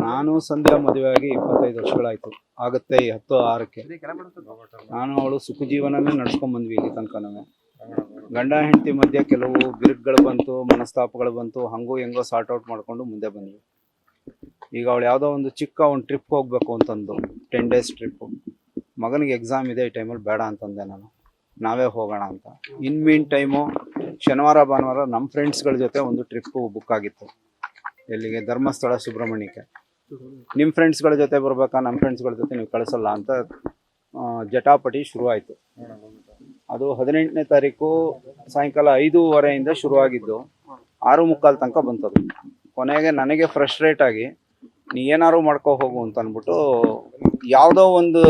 ನಾನು ಸಂಧ್ಯಾ ಮದುವೆಯಾಗಿ 25 ವರ್ಷಗಳಾಯ್ತು. ಆಗುತ್ತೆ 10/6ಕ್ಕೆ. ನಾನು ಅವಳು ಸುಖ ಜೀವನನೇ ನಡ್ಸ್ಕೊಂಡ್ ಬಂದ್ವಿ ಇಲ್ಲಿ ತನಕನೂ. ಗಂಡ ಹೆಂಡತಿ ಮಧ್ಯೆ ಕೆಲವು ಬಿರುಕುಗಳು ಬಂತು, ಮನಸ್ತಾಪಗಳು ಬಂತು, ಹಂಗೂ ಹೆಂಗೋ ಸಾರ್ಟ್ ಔಟ್ ಮಾಡ್ಕೊಂಡು ಮುಂದೆ ಬಂದ್ವಿ. ಈಗ ಅವಳು ಯಾವುದೋ ಒಂದು ಒಂದು ಟ್ರಿಪ್ ಹೋಗ್ಬೇಕು ಅಂತಂದು, 10 days ಟ್ರಿಪ್ಪು. ಮಗನಿಗೆ ಎಕ್ಸಾಮ್ ಇದೆ, ಈ ಟೈಮಲ್ಲಿ ಬೇಡ ಅಂತಂದೆ ನಾನು, ನಾವೇ ಹೋಗೋಣ ಅಂತ. ಇನ್ ಮೀನ್ ಟೈಮು ಶನಿವಾರ ಭಾನುವಾರ ನಮ್ಮ ಫ್ರೆಂಡ್ಸ್ಗಳ ಜೊತೆ ಒಂದು ಟ್ರಿಪ್ಪು ಬುಕ್ ಆಗಿತ್ತು. ಎಲ್ಲಿಗೆ? ಧರ್ಮಸ್ಥಳ ಸುಬ್ರಹ್ಮಣ್ಯಕ್ಕೆ. ನಿಮ್ಮ ಫ್ರೆಂಡ್ಸ್ಗಳ ಜೊತೆ ಬರ್ಬೇಕಾ, ನಮ್ಮ ಫ್ರೆಂಡ್ಸ್ಗಳ ಜೊತೆ ನೀವು ಕಳಿಸಲ್ಲ ಅಂತ ಜಟಾಪಟಿ ಶುರುವಾಯಿತು. ಅದು 18ನೇ ತಾರೀಕು ಸಾಯಂಕಾಲ 5:15 ಶುರುವಾಗಿದ್ದು 6:45 ತನಕ ಬಂತದು. ಕೊನೆಗೆ ನನಗೆ ಫ್ರಸ್ಟ್ರೇಟ್ ಆಗಿ ನೀ ಏನಾರು ಮಾಡ್ಕೊ ಹೋಗು ಅಂತ ಅಂದ್ಬಿಟ್ಟು ಯಾವುದೋ ಒಂದು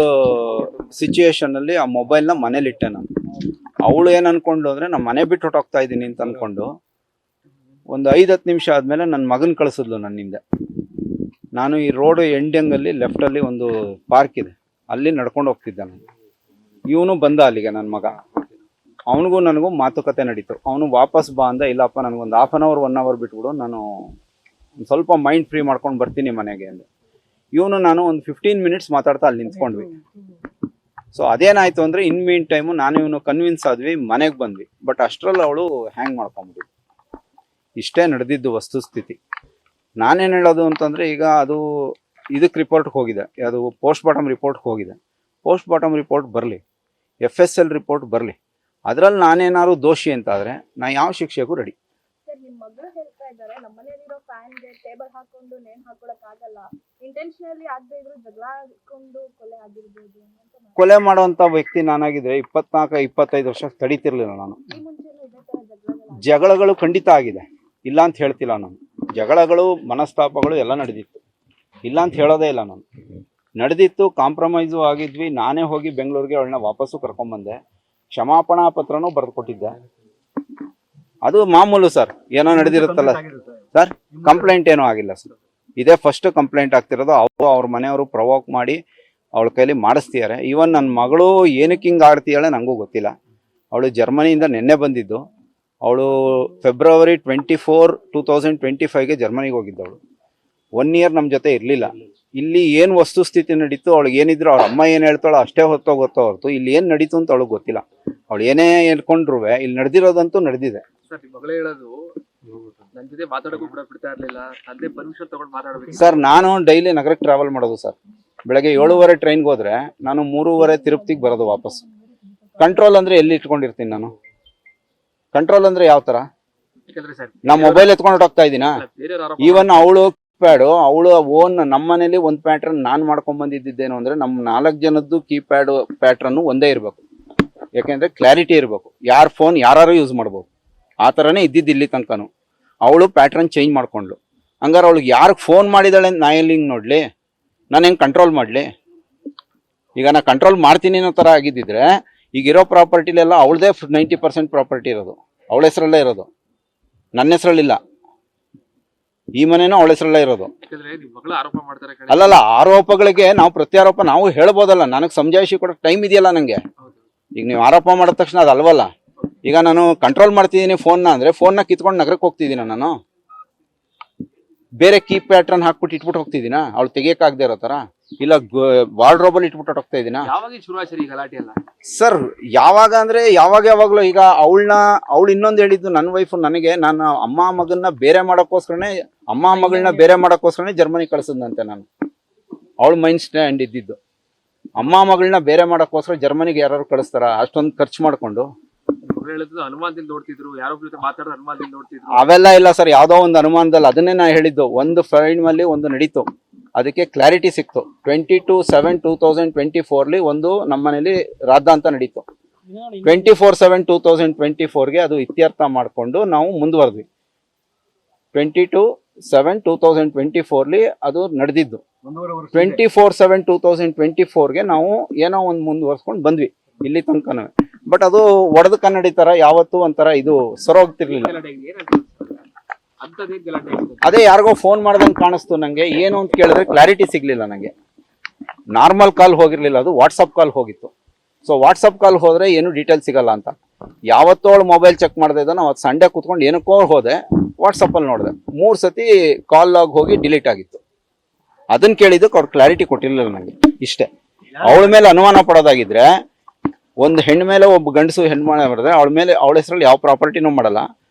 ಸಿಚುಯೇಷನಲ್ಲಿ ಆ ಮೊಬೈಲ್ನ ಮನೇಲಿಟ್ಟೆ ನಾನು. ಅವಳು ಏನು ಅಂದ್ಕೊಂಡು ಅಂದರೆ ನಾನು ಮನೆ ಬಿಟ್ಟು ಹೊಟ್ಟೋಗ್ತಾ ಇದ್ದೀನಿ ಅಂತ ಅಂದ್ಕೊಂಡು ಒಂದು 5-10 ನಿಮಿಷ ಆದಮೇಲೆ ನನ್ನ ಮಗನ ಕಳಿಸಿದ್ಲು ನನ್ನಿಂದ. ನಾನು ಈ ರೋಡು ಎಂಡಿಂಗಲ್ಲಿ ಲೆಫ್ಟಲ್ಲಿ ಒಂದು ಪಾರ್ಕ್ ಇದೆ, ಅಲ್ಲಿ ನಡ್ಕೊಂಡು ಹೋಗ್ತಿದ್ದೆ ನಾನು. ಇವನು ಬಂದ ಅಲ್ಲಿಗೆ, ನನ್ನ ಮಗ. ಅವನಿಗೂ ನನಗೂ ಮಾತುಕತೆ ನಡೀತು. ಅವನು ವಾಪಸ್ ಬಾ ಅಂದ. ಇಲ್ಲಪ್ಪ, ನನಗೊಂದು 1/2 hour 1 hour ಬಿಟ್ಬಿಡು, ನಾನು ಒಂದು ಸ್ವಲ್ಪ ಮೈಂಡ್ ಫ್ರೀ ಮಾಡ್ಕೊಂಡು ಬರ್ತೀನಿ ಮನೆಗೆ ಅಂದೆ. ಇವನು ನಾನು ಒಂದು 15 minutes ಮಾತಾಡ್ತಾ ಅಲ್ಲಿ ನಿಂತ್ಕೊಂಡ್ವಿ. ಸೊ ಅದೇನಾಯಿತು ಅಂದರೆ ಇನ್ ಮೀನ್ ಟೈಮು ನಾನು ಇವನು ಕನ್ವಿನ್ಸ್ ಆದ್ವಿ, ಮನೆಗೆ ಬಂದ್ವಿ. ಬಟ್ ಅಷ್ಟರಲ್ಲಿ ಅವಳು ಹ್ಯಾಂಗ್ ಮಾಡ್ಕೊಂಬಿಟ್ಟು. ಇಷ್ಟೇ ನಡೆದಿದ್ದು ವಸ್ತುಸ್ಥಿತಿ. ನಾನೇನು ಹೇಳೋದು ಅಂತಂದರೆ, ಈಗ ಅದು ಇದಕ್ಕೆ ರಿಪೋರ್ಟ್ಗೆ ಹೋಗಿದೆ, ಅದು ಪೋಸ್ಟ್ ಮಾರ್ಟಮ್ ರಿಪೋರ್ಟ್ಗೆ ಹೋಗಿದೆ. ಪೋಸ್ಟ್ ಮಾರ್ಟಮ್ ರಿಪೋರ್ಟ್ ಬರಲಿ, FSL ರಿಪೋರ್ಟ್ ಬರಲಿ. ಅದರಲ್ಲಿ ನಾನೇನಾದ್ರು ದೋಷಿ ಅಂತಾದರೆ ನಾನು ಯಾವ ಶಿಕ್ಷೆಗೂ ರೆಡಿ. ಕೊಲೆ ಮಾಡುವಂಥ ವ್ಯಕ್ತಿ ನಾನಾಗಿದ್ರೆ 24-25 ವರ್ಷ ತಡೀತಿರ್ಲಿಲ್ಲ ನಾನು. ಜಗಳಗಳು ಖಂಡಿತ ಆಗಿದೆ, ಇಲ್ಲ ಅಂತ ಹೇಳ್ತಿಲ್ಲ ನಾನು. ಜಗಳಗಳು, ಮನಸ್ತಾಪಗಳು ಎಲ್ಲ ನಡೆದಿತ್ತು, ಇಲ್ಲ ಅಂತ ಹೇಳೋದೇ ಇಲ್ಲ ನಾನು. ನಡೆದಿತ್ತು, ಕಾಂಪ್ರಮೈಸು ಆಗಿದ್ವಿ. ನಾನೇ ಹೋಗಿ ಬೆಂಗಳೂರಿಗೆ ಅವಳನ್ನ ವಾಪಸ್ಸು ಕರ್ಕೊಂಬಂದೆ. ಕ್ಷಮಾಪಣಾ ಪತ್ರನೂ ಬರೆದು ಕೊಟ್ಟಿದ್ದೆ. ಅದು ಮಾಮೂಲು ಸರ್, ಏನೋ ನಡೆದಿರುತ್ತಲ್ಲ ಸರ್. ಕಂಪ್ಲೇಂಟ್ ಏನೂ ಆಗಿಲ್ಲ ಸರ್, ಇದೇ ಫಸ್ಟ್ ಕಂಪ್ಲೇಂಟ್ ಆಗ್ತಿರೋದು. ಅವ್ರ ಮನೆಯವರು ಪ್ರವೋಕ್ ಮಾಡಿ ಅವಳ ಕೈಲಿ ಮಾಡಿಸ್ತಿದ್ದಾರೆ. ಈವನ್ ನನ್ನ ಮಗಳು ಏನಕ್ಕೆ ಹಿಂಗೆ ಆಡ್ತೀಯಾಳೆ ನನಗೂ ಗೊತ್ತಿಲ್ಲ. ಅವಳು ಜರ್ಮನಿಯಿಂದ ನಿನ್ನೆ ಬಂದಿದ್ದು. ಅವಳು February 24, 2025ಗೆ ಜರ್ಮನಿಗೆ ಹೋಗಿದ್ದವಳು. 1 year ನಮ್ಮ ಜೊತೆ ಇರಲಿಲ್ಲ. ಇಲ್ಲಿ ಏನು ವಸ್ತುಸ್ಥಿತಿ ನಡೀತು, ಅವಳಿಗೆ ಏನಿದ್ರು ಅವ್ರ ಅಮ್ಮ ಏನು ಹೇಳ್ತಾಳೋ ಅಷ್ಟೇ ಗೊತ್ತೋ ಹೊರತು ಇಲ್ಲಿ ಏನು ನಡೀತು ಅಂತ ಅವಳಿಗೆ ಗೊತ್ತಿಲ್ಲ. ಅವಳು ಏನೇ ಹೇಳ್ಕೊಂಡ್ರು ಇಲ್ಲಿ ನಡೆದಿರೋದಂತೂ ನಡೆದಿದೆ. ಸರ್, ನಾನು ಡೈಲಿ ನಗರಕ್ಕೆ ಟ್ರಾವೆಲ್ ಮಾಡೋದು ಸರ್. ಬೆಳಗ್ಗೆ 7:30 ಟ್ರೈನ್ಗೆ ಹೋದ್ರೆ ನಾನು 3:30 ತಿರುಪತಿಗೆ ಬರೋದು ವಾಪಸ್. ಕಂಟ್ರೋಲ್ ಅಂದರೆ ಎಲ್ಲಿ ಇಟ್ಕೊಂಡಿರ್ತೀನಿ ನಾನು? ಕಂಟ್ರೋಲ್ ಅಂದರೆ ಯಾವ ಥರ? ನಾ ಮೊಬೈಲ್ ಎತ್ಕೊಂಡು ಹೋಗ್ತಾ ಇದ್ದೀನಾ? ಈವನ್ ಅವಳು ಕೀಪ್ಯಾಡು, ಅವಳು ಓನ್ ನಮ್ಮ ಮನೇಲಿ ಒಂದು ಪ್ಯಾಟ್ರನ್ ನಾನು ಮಾಡ್ಕೊಂಡ್ ಬಂದಿದ್ದೇನು ಅಂದರೆ, ನಮ್ಮ 4 ಜನದ್ದು ಕೀಪ್ಯಾಡ್ ಪ್ಯಾಟ್ರನ್ನು ಒಂದೇ ಇರಬೇಕು. ಯಾಕೆಂದರೆ ಕ್ಲಾರಿಟಿ ಇರಬೇಕು, ಯಾರ ಫೋನ್ ಯಾರು ಯೂಸ್ ಮಾಡ್ಬೋದು. ಆ ಥರನೇ ಇದ್ದಿದ್ದು ಇಲ್ಲಿ ತನಕನೂ. ಅವಳು ಪ್ಯಾಟ್ರನ್ ಚೇಂಜ್ ಮಾಡ್ಕೊಂಡ್ಳು. ಹಂಗಾರೆ ಅವಳಿಗೆ ಯಾರಿಗೆ ಫೋನ್ ಮಾಡಿದಾಳೆ ಅಂತ ನಾ ಎಲ್ಲಿ ಹಿಂಗೆ ನೋಡಲಿ? ನಾನು ಹೆಂಗೆ ಕಂಟ್ರೋಲ್ ಮಾಡಲಿ? ಈಗ ನಾ ಕಂಟ್ರೋಲ್ ಮಾಡ್ತೀನಿ ಅನ್ನೋ ಥರ ಆಗಿದ್ದಿದ್ರೆ ಈಗಿರೋ ಪ್ರಾಪರ್ಟಿಲೆಲ್ಲ ಅವಳದೇ 90% ಪ್ರಾಪರ್ಟಿ ಇರೋದು, ಅವಳ ಹೆಸರಲ್ಲೇ ಇರೋದು, ನನ್ನ ಹೆಸರಲ್ಲಿಲ್ಲ. ಈ ಮನೇನೂ ಅವಳ ಹೆಸರಲ್ಲೇ ಇರೋದು. ಅಲ್ಲಲ್ಲ, ಆರೋಪಗಳಿಗೆ ನಾವು ಪ್ರತ್ಯಾರೋಪ ನಾವು ಹೇಳ್ಬೋದಲ್ಲ. ನನಗೆ ಸಮಜಾಯಿಷಿ ಕೊಡೋಕೆ ಟೈಮ್ ಇದೆಯಲ್ಲ ನನಗೆ. ಈಗ ನೀವು ಆರೋಪ ಮಾಡಿದ ತಕ್ಷಣ ಅದು ಅಲ್ವಲ್ಲ. ಈಗ ನಾನು ಕಂಟ್ರೋಲ್ ಮಾಡ್ತಿದ್ದೀನಿ ಫೋನ್ನ ಅಂದರೆ ಫೋನ್ನ ಕಿತ್ಕೊಂಡು ನಗರಕ್ಕೆ ಹೋಗ್ತಿದ್ದೀನ ನಾನು? ಬೇರೆ ಕೀ ಪ್ಯಾಟ್ರನ್ ಹಾಕ್ಬಿಟ್ಟು ಇಟ್ಬಿಟ್ಟು ಹೋಗ್ತಿದ್ದೀನ ಅವಳು ತೆಗಿಯಕ್ಕಾಗದೇ ಇರೋ ಥರ? ಇಲ್ಲ ವಾರ್ಡ್ರೋಬಲ್ಲಿ ಇಟ್ಬಿಟ್ಟು ಹೋಗ್ತಾ ಇದ್ದೀನ? ಸರ್, ಯಾವಾಗ ಅಂದರೆ ಯಾವಾಗಲೂ. ಈಗ ಅವಳು ಇನ್ನೊಂದು ಹೇಳಿದ್ದು ನನ್ನ ವೈಫು ನನಗೆ, ನಾನು ಅಮ್ಮ ಮಗಳನ್ನ ಬೇರೆ ಮಾಡೋಕ್ಕೋಸ್ಕರನೇ ಜರ್ಮನಿ ಕಳಿಸಿದಂತೆ ನಾನು. ಅವಳು ಮೈಂಡ್ ಸ್ಟ್ಯಾಂಡ್ ಇದ್ದಿದ್ದು ಅಮ್ಮ ಮಗಳನ್ನ ಬೇರೆ ಮಾಡೋಕ್ಕೋಸ್ಕರ ಜರ್ಮನಿಗೆ ಯಾರು ಕಳಿಸ್ತಾರ ಅಷ್ಟೊಂದು ಖರ್ಚು ಮಾಡಿಕೊಂಡು? ಅವೆಲ್ಲ ಇಲ್ಲ ಸರ್, ಯಾವುದೋ ಒಂದು ಅನುಮಾನದಲ್ಲಿ. ಅದನ್ನೇ ನಾನು ಹೇಳಿದ್ದು, ಒಂದು ಫೈಲ್ನಲ್ಲಿ ಒಂದು ನಡೀತು, ಅದಕ್ಕೆ ಕ್ಲಾರಿಟಿ ಸಿಕ್ತು. 22/7/2024 ಒಂದು ನಮ್ಮನೇಲಿ ರಾಧ ಅಂತ ನಡೀತು. 24/7/2024ಗೆ ಅದು ಇತ್ಯರ್ಥ ಮಾಡಿಕೊಂಡು ನಾವು ಮುಂದುವರೆದ್ವಿ. 22/7/2024 ಅದು ನಡೆದಿದ್ದು. 24/7/2024ಗೆ ನಾವು ಏನೋ ಒಂದು ಮುಂದುವರ್ಸ್ಕೊಂಡು ಬಂದ್ವಿ ಇಲ್ಲಿ ತನಕನೂ. ಬಟ್ ಅದು ಒಡೆದ ಕನ್ನಡಿ ಥರ ಯಾವತ್ತೂ ಒಂಥರ ಇದು ಸರೋಗ್ತಿರ್ಲಿಲ್ಲ. ಅದೇ ಯಾರಿಗೋ ಫೋನ್ ಮಾಡ್ದಂಗೆ ಕಾಣಿಸ್ತು ನನಗೆ. ಏನು ಅಂತ ಕೇಳಿದ್ರೆ ಕ್ಲಾರಿಟಿ ಸಿಗ್ಲಿಲ್ಲ ನನಗೆ. ನಾರ್ಮಲ್ ಕಾಲ್ ಹೋಗಿರ್ಲಿಲ್ಲ, ಅದು ವಾಟ್ಸಪ್ ಕಾಲ್ ಹೋಗಿತ್ತು. ಸೊ ವಾಟ್ಸಪ್ ಕಾಲ್ ಹೋದ್ರೆ ಏನು ಡೀಟೇಲ್ಸ್ ಸಿಗಲ್ಲ ಅಂತ. ಯಾವತ್ತೋ ಅವಳು ಮೊಬೈಲ್ ಚೆಕ್ ಮಾಡ್ದೆ ಇದ್ದಾನೆ, ಅವತ್ತು ಸಂಡೇ ಕೂತ್ಕೊಂಡು ಏನಕ್ಕೋ ಹೋದೆ, ವಾಟ್ಸಪ್ಪಲ್ಲಿ ನೋಡಿದೆ 3 ಸತಿ ಕಾಲ್ ಲಾಗ್ ಹೋಗಿ ಡಿಲೀಟ್ ಆಗಿತ್ತು. ಅದನ್ನ ಕೇಳಿದ್ದಕ್ಕೆ ಅವ್ರು ಕ್ಲಾರಿಟಿ ಕೊಟ್ಟಿರಲಿಲ್ಲ ನನಗೆ. ಇಷ್ಟೇ. ಅವಳ ಮೇಲೆ ಅನುಮಾನ ಪಡೋದಾಗಿದ್ರೆ, ಒಂದು ಹೆಣ್ಣು ಮೇಲೆ ಒಬ್ಬ ಗಂಡಸು ಹೆಣ್ಣು ಮಾಡಿದ್ರೆ ಅವಳ ಹೆಸರಲ್ಲಿ ಯಾವ ಪ್ರಾಪರ್ಟಿನೂ ಮಾಡಲ್ಲ,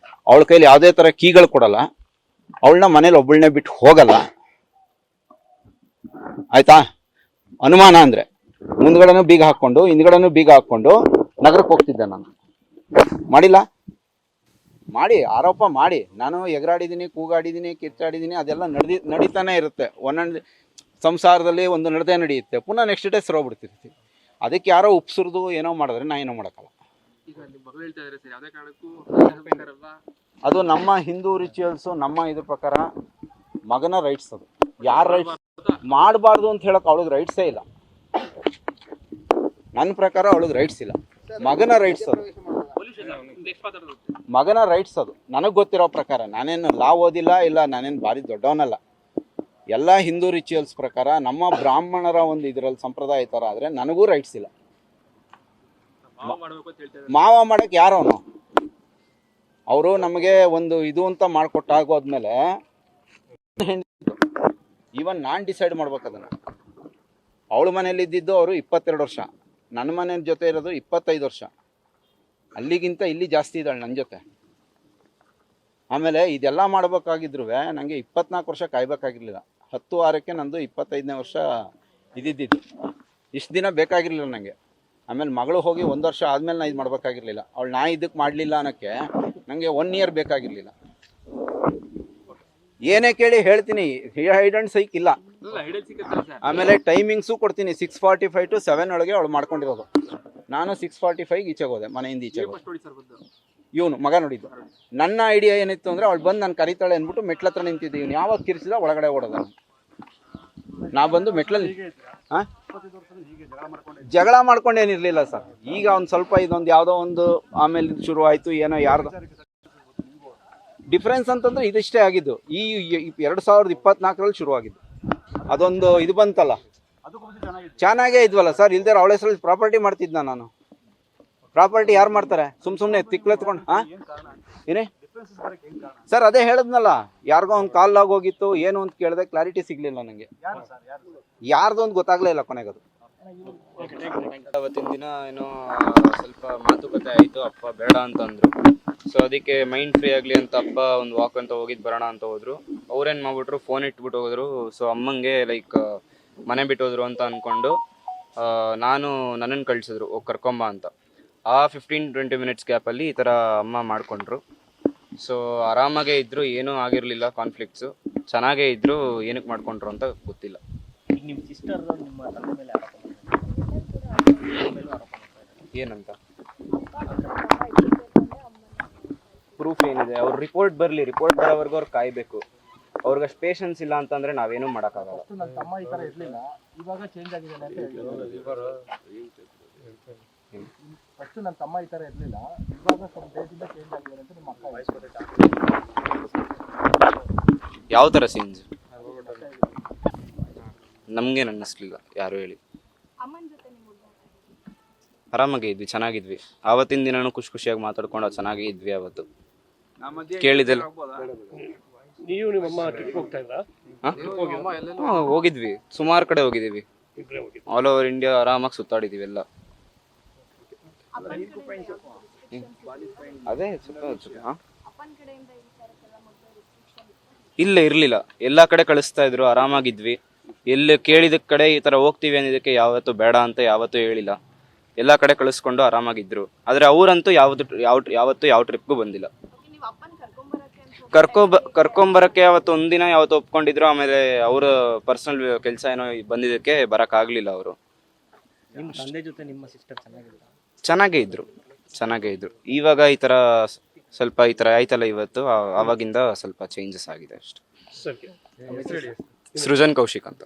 ಅವಳ ಕೈಲಿ ಯಾವುದೇ ತರ ಕೀಗಳು ಕೊಡಲ್ಲ, ಅವಳನ್ನ ಮನೇಲಿ ಒಬ್ಬಳನ್ನೇ ಬಿಟ್ಟು ಹೋಗಲ್ಲ. ಆಯ್ತಾ? ಅನುಮಾನ ಅಂದ್ರೆ ಮುಂದ್ಗಡೆನೂ ಬೀಗ ಹಾಕೊಂಡು ಹಿಂದ್ಗಡೆನೂ ಬೀಗ ಹಾಕೊಂಡು ನಗರಕ್ಕೆ ಹೋಗ್ತಿದ್ದೆ ನಾನು. ಮಾಡಿಲ್ಲ? ಮಾಡಿ, ಆರೋಪ ಮಾಡಿ. ನಾನು ಎಗರಾಡಿದ್ದೀನಿ, ಕೂಗಾಡಿದ್ದೀನಿ, ಕಿತ್ತಾಡಿದ್ದೀನಿ, ಅದೆಲ್ಲ ನಡೀತಾನೆ ಇರುತ್ತೆ. ಒಂದೊಂದು ಸಂಸಾರದಲ್ಲಿ ಒಂದು ನಡೆಯುತ್ತೆ, ಪುನಃ ನೆಕ್ಸ್ಟ್ ಡೇ ಸರೋಗ್ಬಿಡ್ತಿರ್ತೀವಿ. ಅದಕ್ಕೆ ಯಾರೋ ಉಪ್ಸುರ್ದು ಏನೋ ಮಾಡಿದ್ರೆ ನಾ ಏನೋ ಮಾಡೋಕ್ಕಲ್ಲ. ಅದು ನಮ್ಮ ಹಿಂದೂ ರಿಚುವಲ್ಸು, ನಮ್ಮ ಇದ್ರ ಪ್ರಕಾರ ಮಗನ ರೈಟ್ಸ್. ಅದು ಯಾರ ರೈಟ್ಸ್ ಮಾಡಬಾರ್ದು ಅಂತ ಹೇಳಕ್ ಅವಳಿಗೆ ರೈಟ್ಸೇ ಇಲ್ಲ. ನನ್ನ ಪ್ರಕಾರ ಅವಳಿಗೆ ರೈಟ್ಸ್ ಇಲ್ಲ. ಮಗನ ರೈಟ್ಸ್ ಅದು, ಮಗನ ರೈಟ್ಸ್ ಅದು. ನನಗೆ ಗೊತ್ತಿರೋ ಪ್ರಕಾರ, ನಾನೇನು ಲಾ ಓದಿಲ್ಲ, ಇಲ್ಲ ನಾನೇನು ಭಾರಿ ದೊಡ್ಡವನಲ್ಲ. ಎಲ್ಲ ಹಿಂದೂ ರಿಚುವಲ್ಸ್ ಪ್ರಕಾರ ನಮ್ಮ ಬ್ರಾಹ್ಮಣರ ಒಂದು ಇದರಲ್ಲಿ ಸಂಪ್ರದಾಯ ಥರ ಆದರೆ ನನಗೂ ರೈಟ್ಸ್ ಇಲ್ಲ. ಮಾವ ಮಾಡಕ್ಕೆ ಯಾರವನು? ಅವರು ನಮಗೆ ಒಂದು ಇದು ಅಂತ ಮಾಡಿಕೊಟ್ಟಾಗೋದ್ಮೇಲೆ ಈವನ್ ನಾನು ಡಿಸೈಡ್ ಮಾಡ್ಬೇಕು ಅದನ್ನು. ಅವಳ ಮನೇಲಿ ಇದ್ದಿದ್ದು ಅವರು 22 ವರ್ಷ, ನನ್ನ ಮನೆ ಜೊತೆ ಇರೋದು 25 ವರ್ಷ. ಅಲ್ಲಿಗಿಂತ ಇಲ್ಲಿ ಜಾಸ್ತಿ ಇದ್ದಾಳೆ ನನ್ನ ಜೊತೆ. ಆಮೇಲೆ ಇದೆಲ್ಲ ಮಾಡ್ಬೇಕಾಗಿದ್ರು ನನಗೆ 24 ವರ್ಷ ಕಾಯ್ಬೇಕಾಗಿರ್ಲಿಲ್ಲ. 10/6ಕ್ಕೆ ನಂದು 25ನೇ ವರ್ಷ ಇದ್ದಿದ್ದು. ಇಷ್ಟು ದಿನ ಬೇಕಾಗಿರ್ಲಿಲ್ಲ ನನಗೆ. ಆಮೇಲೆ ಮಗಳು ಹೋಗಿ 1 ವರ್ಷ ಆದ್ಮೇಲೆ ನಾ ಇದು ಮಾಡ್ಬೇಕಾಗಿರ್ಲಿಲ್ಲ. ಅವಳು ನಾ ಇದಕ್ಕೆ ಮಾಡಲಿಲ್ಲ ಅನ್ನೋಕ್ಕೆ ನನಗೆ 1 ಇಯರ್ ಬೇಕಾಗಿರ್ಲಿಲ್ಲ. ಏನೇ ಕೇಳಿ ಹೇಳ್ತೀನಿ, ಹೈಡ್ ಅಂಡ್ ಸೈಕ್ ಇಲ್ಲ. ಆಮೇಲೆ ಟೈಮಿಂಗ್ಸು ಕೊಡ್ತೀನಿ, 6:45 to 7 ಒಳಗೆ ಅವಳು ಮಾಡ್ಕೊಂಡಿರೋದು. ನಾನು 6:45 ಈಚೆಗೆ ಹೋದೆ, ಮನೆಯಿಂದ ಈಚೆಗೆ. ಇವನು ಮಗ ನೋಡಿದ್ದು. ನನ್ನ ಐಡಿಯಾ ಏನಿತ್ತು ಅಂದ್ರೆ, ಅವಳು ಬಂದು ನಾನು ಕರಿತಾಳೆ ಅಂದ್ಬಿಟ್ಟು ಮೆಟ್ಲತ್ರ ನಿಂತಿದ್ದೆ. ಇವನು ಯಾವಾಗ ಕಿರಿಸಿದ ಒಳಗಡೆ ಓಡೋದ. ನಾ ಬಂದು ಮೆಟ್ಲಲ್ಲಿ ಜಗಳ ಮಾಡ್ಕೊಂಡೇನಿರ್ಲಿಲ್ಲ ಸರ್. ಈಗ ಒಂದು ಸ್ವಲ್ಪ ಇದೊಂದು ಯಾವುದೋ ಒಂದು ಆಮೇಲೆ ಶುರು ಆಯ್ತು, ಏನೋ ಯಾರ್ದು ಡಿಫ್ರೆನ್ಸ್ ಅಂತಂದ್ರೆ ಇದಿಷ್ಟೇ ಆಗಿದ್ದು. ಈ 2024ರಲ್ಲಿ ಶುರು ಆಗಿದ್ದು. ಅದೊಂದು ಇದು ಬಂತಲ್ಲ, ಚೆನ್ನಾಗೇ ಇದ್ವಲ್ಲ ಸರ್. ಇಲ್ದೇ ಅವಳ ಹೆಸರಲ್ಲಿ ಪ್ರಾಪರ್ಟಿ ಮಾಡ್ತಿದ್ನ ನಾನು. ಪ್ರಾಪರ್ಟಿ ಯಾರು ಮಾಡ್ತಾರೆ? ಸುಮ್ಮನೆ ತಿಕ್ಲೆತ್ಕೊಂಡು. ಏನೇ ಸರ್, ಅದೇ ಹೇಳಿದ್ನಲ್ಲ, ಯಾರಿಗೋ ಒಂದು ಕಾಲ್ ಲಾಗ್ ಹೋಗಿತ್ತು, ಏನು ಅಂತ ಕೇಳಿದೆ, ಕ್ಲಾರಿಟಿ ಸಿಗ್ಲಿಲ್ಲ ನನಗೆ. ಯಾರ್ದು ಅಂತ ಗೊತ್ತಾಗ್ಲೇ ಇಲ್ಲ ಕೊನೆಗದು. ಅವತ್ತಿನ ದಿನ ಏನೋ ಸ್ವಲ್ಪ ಮಾತುಕತೆ ಆಯಿತು. ಅಪ್ಪ ಬೇಡ ಅಂತಂದ್ರು. ಸೊ ಅದಕ್ಕೆ ಮೈಂಡ್ ಫ್ರೀ ಆಗಲಿ ಅಂತ ಅಪ್ಪ ಒಂದು ವಾಕ್ ಅಂತ ಹೋಗಿದ್ದು ಬರೋಣ ಅಂತ ಹೋದ್ರು. ಅವ್ರೇನು ಮಾಡ್ಬಿಟ್ರು, ಫೋನ್ ಇಟ್ಬಿಟ್ಟು ಹೋದ್ರು. ಸೊ ಅಮ್ಮಂಗೆ ಲೈಕ್ ಮನೆ ಬಿಟ್ಟು ಹೋದ್ರು ಅಂತ ಅಂದ್ಕೊಂಡು ನನ್ನನ್ನು ಕಳಿಸಿದ್ರು, ಹೋಗಿ ಕರ್ಕೊಂಬ ಅಂತ. ಆ 15-20 ಮಿನಿಟ್ಸ್ ಗ್ಯಾಪಲ್ಲಿ ಈ ಥರ ಅಮ್ಮ ಮಾಡಿಕೊಂಡ್ರು. ಸೊ ಆರಾಮಾಗೇ ಇದ್ದರು, ಏನೂ ಆಗಿರಲಿಲ್ಲ ಕಾನ್ಫ್ಲಿಕ್ಟ್ಸು, ಚೆನ್ನಾಗೇ ಇದ್ದರು. ಏನಕ್ಕೆ ಮಾಡ್ಕೊಂಡ್ರು ಅಂತ ಗೊತ್ತಿಲ್ಲ. ನಿಮ್ಮ ಸಿಸ್ಟರ್ ನಿಮ್ಮ ತಂದೆ ಮೇಲೆ ಏನಂತ ಪ್ರೂಫ್ ಏನಿದೆ? ಅವ್ರ ರಿಪೋರ್ಟ್ ಬರಲಿ, ರಿಪೋರ್ಟ್ ಬರೋವರೆಗೂ ಅವ್ರು ಕಾಯಬೇಕು. ಅವ್ರಿಗೆ ಅಷ್ಟು ಪೇಷನ್ಸ್ ಇಲ್ಲ ಅಂತಂದರೆ ನಾವೇನೂ ಮಾಡೋಕ್ಕಾಗಲ್ಲ. ನನ್ನ ತಮ್ಮ ಈ ಥರ ಇರಲಿಲ್ಲ, ಇವಾಗ ಚೇಂಜ್ ಆಗಿದ್ದಾನೆ ಅಂತ ಹೇಳ್ತಾರೆ. ಫಸ್ಟ್ ನನ್ನ ತಮ್ಮ ಈ ಥರ ಇರಲಿಲ್ಲ, ಇವಾಗ ಸ್ವಲ್ಪ ಡೇಟಿಂದ ಚೇಂಜ್ ಆಗಿದ್ದಾರೆ ಅಂತ ನಿಮ್ಮ ಅಕ್ಕ ವಯಸ್ಸು. ಯಾವ ಥರ ಚೇಂಜ್ ನಮಗೇನು ಅನ್ನಿಸ್ಲಿಲ್ಲ, ಯಾರು ಹೇಳಿ. ಆರಾಮಾಗೇ ಇದ್ವಿ, ಚೆನ್ನಾಗಿದ್ವಿ. ಆವತ್ತಿನ ದಿನನೂ ಖುಷಿಯಾಗಿ ಮಾತಾಡ್ಕೊಂಡು ಚೆನ್ನಾಗೇ ಇದ್ವಿ. ಅವತ್ತು ಕೇಳಿದೆಲ್ಲ ನೀವು ನಿಮ್ಮಮ್ಮ ಟ್ರಿಪ್ ಹೋಗ್ತಾ ಇದ್ರಾ? ಹೋಗಿದ್ವಿ, ಸುಮಾರು ಕಡೆ ಹೋಗಿದ್ದೀವಿ. ಆಲ್ ಓವರ್ ಇಂಡಿಯಾ ಆರಾಮಾಗಿ ಸುತ್ತಾಡಿದ್ದೀವಿ ಎಲ್ಲ. ಅದೇ ಇಲ್ಲ ಇರಲಿಲ್ಲ, ಎಲ್ಲ ಕಡೆ ಕಳಿಸ್ತಾ ಇದ್ರು, ಆರಾಮಾಗಿದ್ವಿ. ಎಲ್ಲಿ ಕೇಳಿದ ಕಡೆ ಈ ಥರ ಹೋಗ್ತೀವಿ ಅನ್ನೋದಕ್ಕೆ ಯಾವತ್ತೂ ಬೇಡ ಅಂತ ಯಾವತ್ತೂ ಹೇಳಿಲ್ಲ. ಎಲ್ಲ ಕಡೆ ಕಳಿಸ್ಕೊಂಡು ಆರಾಮಾಗಿದ್ರು. ಆದರೆ ಅವರಂತೂ ಯಾವತ್ತೂ ಯಾವ ಟ್ರಿಪ್ಗೂ ಬಂದಿಲ್ಲ. ಕರ್ಕೊಂಬರಕ್ಕೆ ಅವತ್ತು ಒಂದಿನ ಯಾವತ್ತು ಒಪ್ಕೊಂಡಿದ್ರು. ಆಮೇಲೆ ಅವರ ಪರ್ಸನಲ್ ಕೆಲಸ ಏನೋ ಬಂದಿದ್ದಕ್ಕೆ ಬರೋಕ್ಕಾಗಲಿಲ್ಲ ಅವರು. ನಿಮ್ಮ ತಂದೆ ಜೊತೆ ನಿಮ್ಮ ಸಿಸ್ಟರ್ ಚೆನ್ನಾಗೇ ಇದ್ರು. ಇವಾಗ ಈ ಥರ ಸ್ವಲ್ಪ ಈ ಥರ ಆಯ್ತಲ್ಲ ಇವತ್ತು, ಆವಾಗಿಂದ ಸ್ವಲ್ಪ ಚೇಂಜಸ್ ಆಗಿದೆ ಅಷ್ಟೆ. ಸೃಜನ್ ಕೌಶಿಕ್ ಅಂತ.